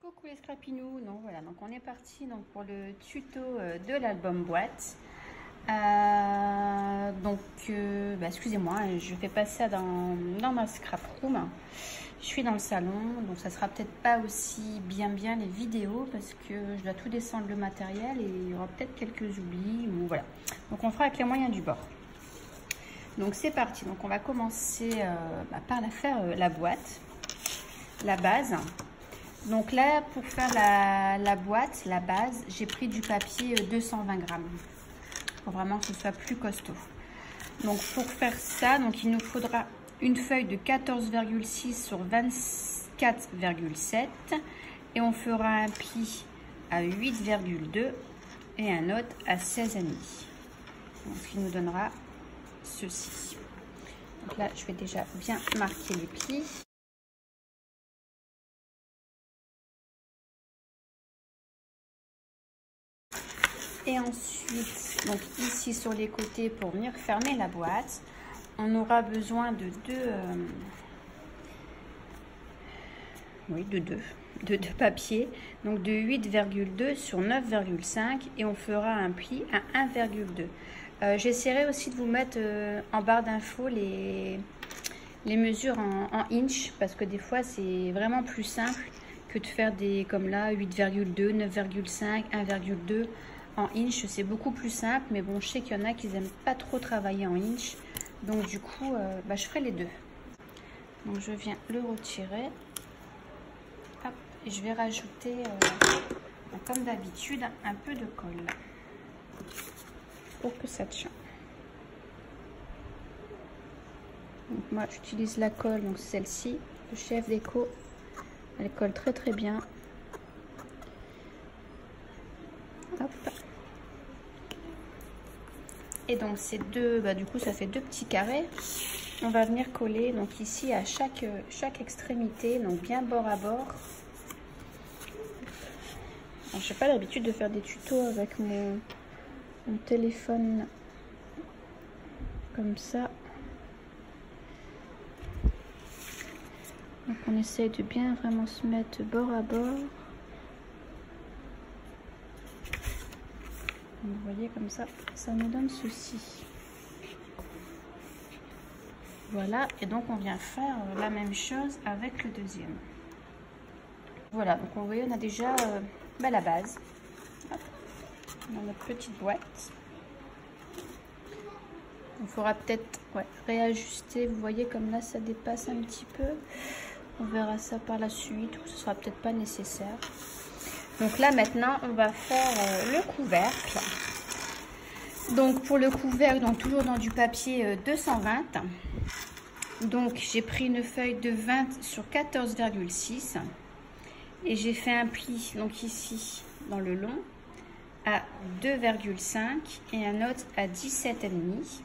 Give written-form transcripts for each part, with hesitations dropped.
Coucou les scrapinous, donc voilà, donc on est parti donc pour le tuto de l'album boîte. Excusez-moi, je fais pas ça dans ma scrap room. Je suis dans le salon, donc ça sera peut-être pas aussi bien les vidéos parce que je dois tout descendre le matériel et il y aura peut-être quelques oublis ou voilà. Donc on fera avec les moyens du bord. Donc c'est parti, donc on va commencer par faire la boîte, la base. Donc là, pour faire la boîte, la base, j'ai pris du papier 220 grammes. Pour vraiment que ce soit plus costaud. Donc pour faire ça, donc il nous faudra une feuille de 14,6 sur 24,7. Et on fera un pli à 8,2 et un autre à 16,5. Donc ce qui nous donnera ceci. Donc là, je vais déjà bien marquer les plis. Et ensuite, donc ici sur les côtés, pour venir fermer la boîte, on aura besoin de deux papiers, donc de 8,2 sur 9,5 et on fera un pli à 1,2. J'essaierai aussi de vous mettre en barre d'infos les mesures en inch parce que des fois c'est vraiment plus simple que de faire des comme là 8,2, 9,5, 1,2. En inch, c'est beaucoup plus simple, mais bon, je sais qu'il y en a qui n'aiment pas trop travailler en inch. Donc du coup, je ferai les deux. Donc je viens le retirer. Hop, et je vais rajouter, comme d'habitude, un peu de colle. Pour que ça tient. Donc moi, j'utilise la colle, donc celle-ci, le Chef Déco. Elle colle très très bien. Hop. Et donc ces deux, du coup ça fait deux petits carrés. On va venir coller donc ici à chaque extrémité, donc bien bord à bord. Je n'ai pas l'habitude de faire des tutos avec mon téléphone comme ça. Donc on essaye de bien vraiment se mettre bord à bord. Vous voyez comme ça nous donne ceci. Voilà, et donc on vient faire la même chose avec le deuxième. Voilà, donc vous voyez, on a déjà la base. Hop, dans notre petite boîte. Il faudra peut-être réajuster, vous voyez comme là ça dépasse un petit peu. On verra ça par la suite, ou ce sera peut-être pas nécessaire. Donc là maintenant on va faire le couvercle. Donc pour le couvercle, donc toujours dans du papier 220. Donc j'ai pris une feuille de 20 sur 14,6 et j'ai fait un pli donc ici dans le long à 2,5 et un autre à 17,5.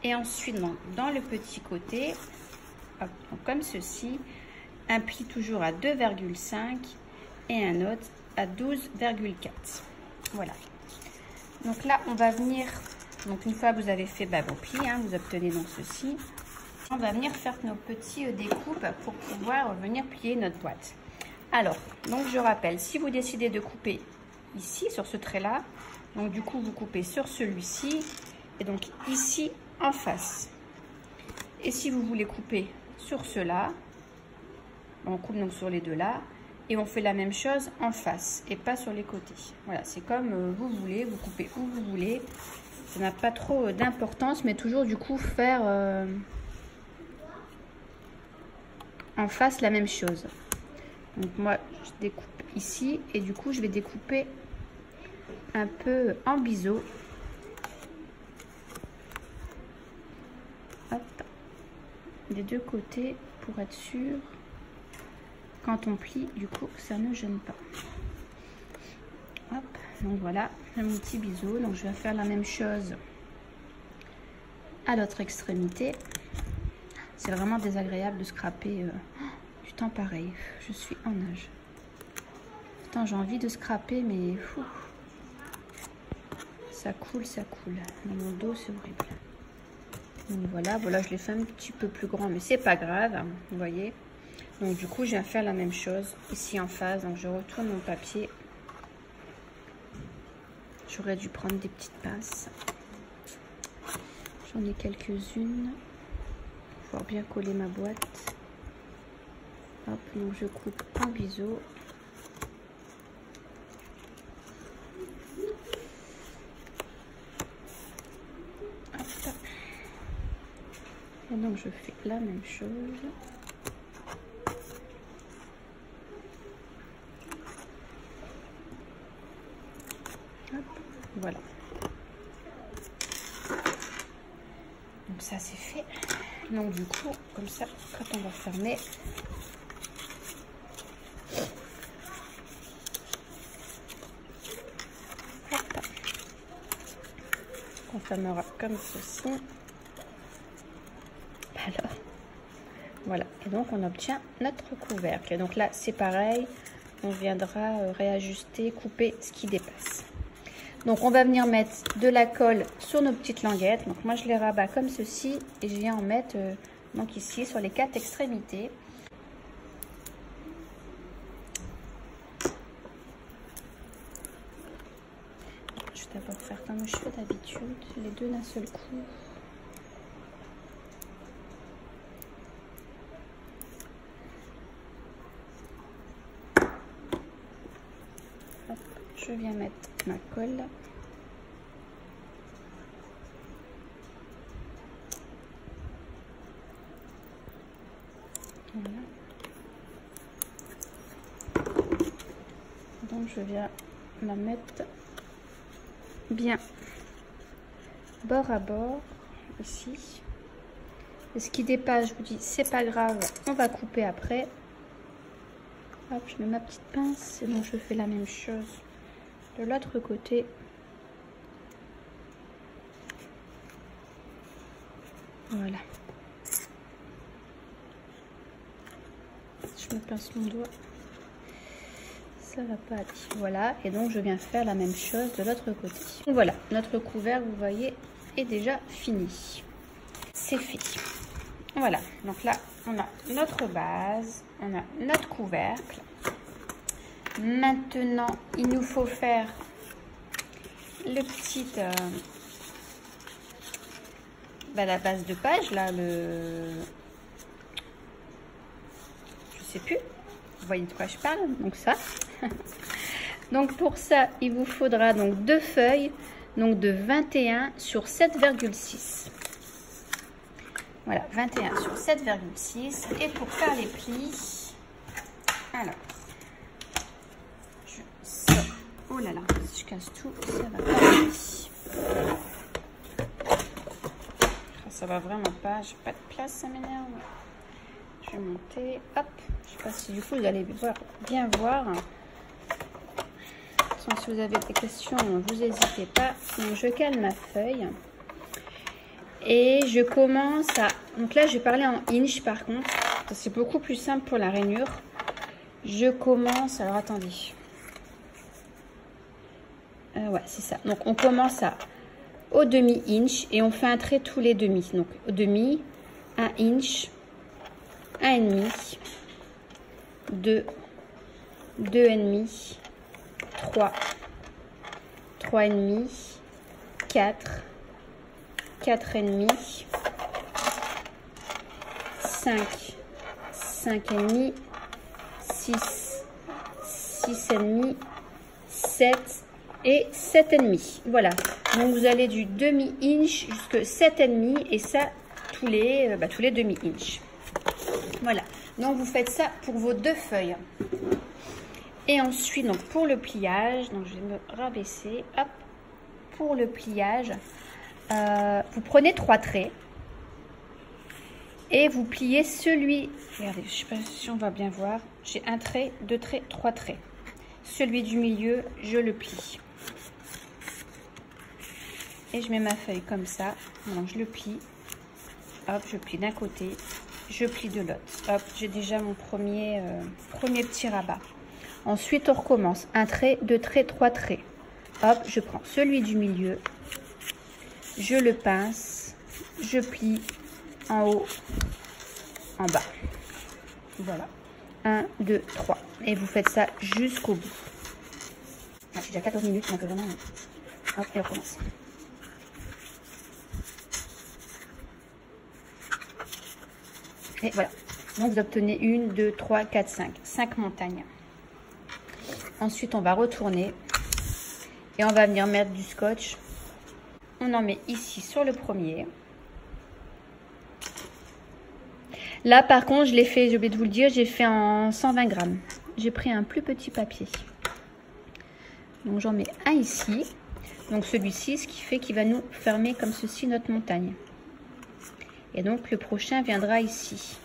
Et ensuite dans le petit côté, hop, donc comme ceci, un pli toujours à 2,5 et un autre à 12,4. Voilà. Donc là, on va venir, donc une fois que vous avez fait vos plis, vous obtenez donc ceci. On va venir faire nos petits découpes pour pouvoir venir plier notre boîte. Alors, donc je rappelle, si vous décidez de couper ici, sur ce trait-là, donc du coup, vous coupez sur celui-ci et donc ici en face. Et si vous voulez couper sur cela, on coupe donc sur les deux là. Et on fait la même chose en face et pas sur les côtés. Voilà, c'est comme vous voulez, vous coupez où vous voulez. Ça n'a pas trop d'importance, mais toujours du coup faire en face la même chose. Donc moi, je découpe ici et du coup, je vais découper un peu en biseau. Hop, des deux côtés pour être sûr. Quand on plie, du coup, ça ne gêne pas. Hop, donc voilà, mon petit biseau. Donc je vais faire la même chose à l'autre extrémité. C'est vraiment désagréable de scraper du temps pareil. Je suis en nage. Putain, j'ai envie de scraper, mais fou. Ça coule, ça coule. Dans mon dos, c'est horrible. Donc voilà, je l'ai fait un petit peu plus grand, mais c'est pas grave, vous voyez. Donc du coup, je viens faire la même chose ici en face. Donc je retourne mon papier. J'aurais dû prendre des petites pinces. J'en ai quelques-unes. Pour bien coller ma boîte. Hop, donc je coupe un biseau. Hop. Et donc je fais la même chose. Hop, voilà. Donc ça c'est fait. Donc du coup, comme ça, quand on va fermer, hop, on fermera comme ceci. Alors, voilà. Et donc on obtient notre couvercle. Et donc là, c'est pareil. On viendra réajuster, couper ce qui dépasse. Donc on va venir mettre de la colle sur nos petites languettes. Donc moi je les rabats comme ceci et je viens en mettre donc ici sur les 4 extrémités. Je vais d'abord faire comme je fais d'habitude, les deux d'un seul coup. Hop, je viens mettre ma colle. Voilà. Donc je viens la mettre bien bord à bord ici. Et ce qui dépasse, je vous dis, c'est pas grave, on va couper après. Hop, je mets ma petite pince et donc je fais la même chose de l'autre côté. Voilà. Je me pince mon doigt. Ça va pas aller. Voilà, et donc je viens faire la même chose de l'autre côté. Donc voilà, notre couvercle, vous voyez, est déjà fini. C'est fait. Voilà, donc là, on a notre base, on a notre couvercle. Maintenant, il nous faut faire le petit, la base de page, là, je sais plus, vous voyez de quoi je parle, donc ça. Donc pour ça, il vous faudra donc 2 feuilles, donc de 21 sur 7,6. Voilà, 21 sur 7,6. Et pour faire les plis, alors, je sors. Oh là là, si je casse tout, ça va pas aller. Ça va vraiment pas, j'ai pas de place, ça m'énerve. Je vais monter, hop. Je sais pas si du coup vous allez bien voir. Si vous avez des questions, vous n'hésitez pas. Donc je cale ma feuille. Et je commence à... Donc là, je vais parler en inch par contre. C'est beaucoup plus simple pour la rainure. Je commence... Alors attendez. Ouais, c'est ça. Donc on commence au demi-inch et on fait un trait tous les demi. Donc au demi, 1 inch, 1,5, 2, 2,5, 3, 3,5, 4, 4,5, 5, 5,5, 6, 6,5, 7 et 7,5. Voilà. Donc vous allez du demi-inch jusqu'à 7,5 et ça tous les demi-inch. Voilà. Donc vous faites ça pour vos 2 feuilles. Et ensuite, donc pour le pliage, donc je vais me rabaisser. Hop. Pour le pliage, vous prenez 3 traits et vous pliez celui. Regardez, je sais pas si on va bien voir. J'ai un trait, 2 traits, 3 traits. Celui du milieu, je le plie. Et je mets ma feuille comme ça. Donc je le plie. Hop, je plie d'un côté, je plie de l'autre. Hop, j'ai déjà mon premier petit rabat. Ensuite, on recommence. Un trait, 2 traits, 3 traits. Hop, je prends celui du milieu. Je le pince. Je plie en haut, en bas. Voilà. 1, 2, 3. Et vous faites ça jusqu'au bout. Ah, j'ai déjà 14 minutes, donc vraiment... Hop, et on recommence. Et voilà. Donc vous obtenez 1, 2, 3, 4, 5. 5 montagnes. Ensuite, on va retourner. Et on va venir mettre du scotch. On en met ici sur le premier. Là, par contre, je l'ai fait, j'ai oublié de vous le dire, j'ai fait en 120 grammes. J'ai pris un plus petit papier. Donc, j'en mets un ici. Donc, celui-ci, ce qui fait qu'il va nous fermer comme ceci notre montagne. Et donc, le prochain viendra ici.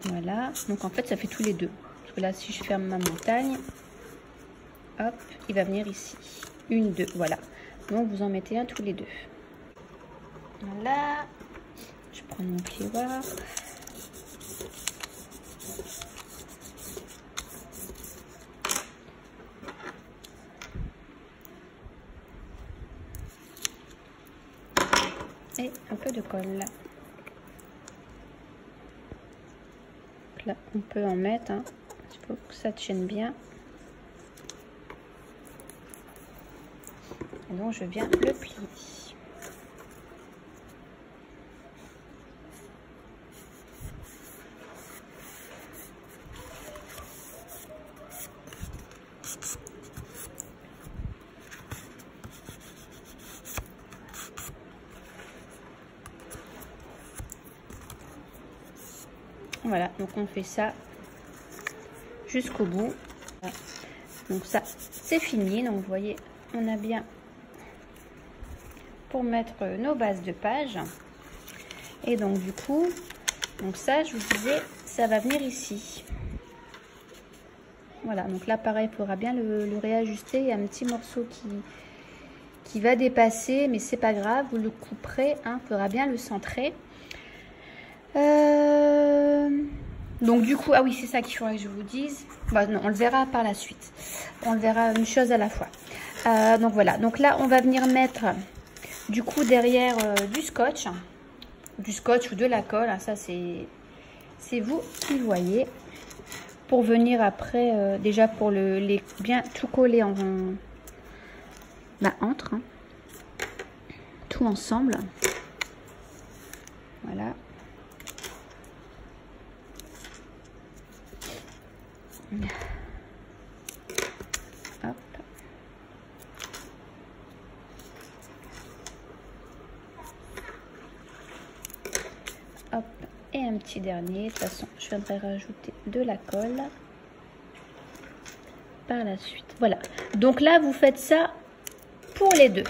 Voilà, donc en fait ça fait tous les deux. Parce que là si je ferme ma montagne, hop, il va venir ici. 1, 2, voilà. Donc vous en mettez un tous les deux. Voilà. Je prends mon plioir. Et un peu de colle. Là, on peut en mettre, hein. Il faut que ça tienne bien. Et donc, je viens le plier. Voilà, donc on fait ça jusqu'au bout. Donc ça, c'est fini. Donc vous voyez, on a bien pour mettre nos bases de page. Et donc du coup, donc ça, je vous disais, ça va venir ici. Voilà, donc là pareil, il faudra bien le réajuster. Il y a un petit morceau qui va dépasser, mais c'est pas grave, vous le couperez, hein, il faudra bien le centrer. Donc du coup, ah oui, c'est ça qu'il faudrait que je vous dise. Bah, non, on le verra par la suite. On le verra une chose à la fois. Donc voilà, donc là on va venir mettre du coup derrière du scotch ou de la colle, hein, ça c'est vous qui voyez. Pour venir après, déjà pour les bien tout coller entre, hein, tout ensemble. Voilà. Hop. Hop. Et un petit dernier. De toute façon, je viendrai rajouter de la colle par la suite. Voilà. Donc là, vous faites ça pour les deux.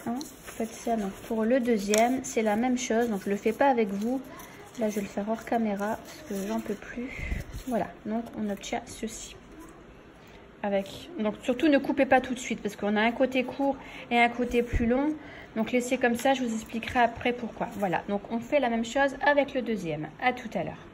Hein, vous faites ça donc pour le deuxième. C'est la même chose. Donc, je le fais pas avec vous. Là, je vais le faire hors caméra parce que j'en peux plus. Voilà, donc on obtient ceci. Donc surtout ne coupez pas tout de suite parce qu'on a un côté court et un côté plus long. Donc laissez comme ça, je vous expliquerai après pourquoi. Voilà, donc on fait la même chose avec le deuxième. À tout à l'heure.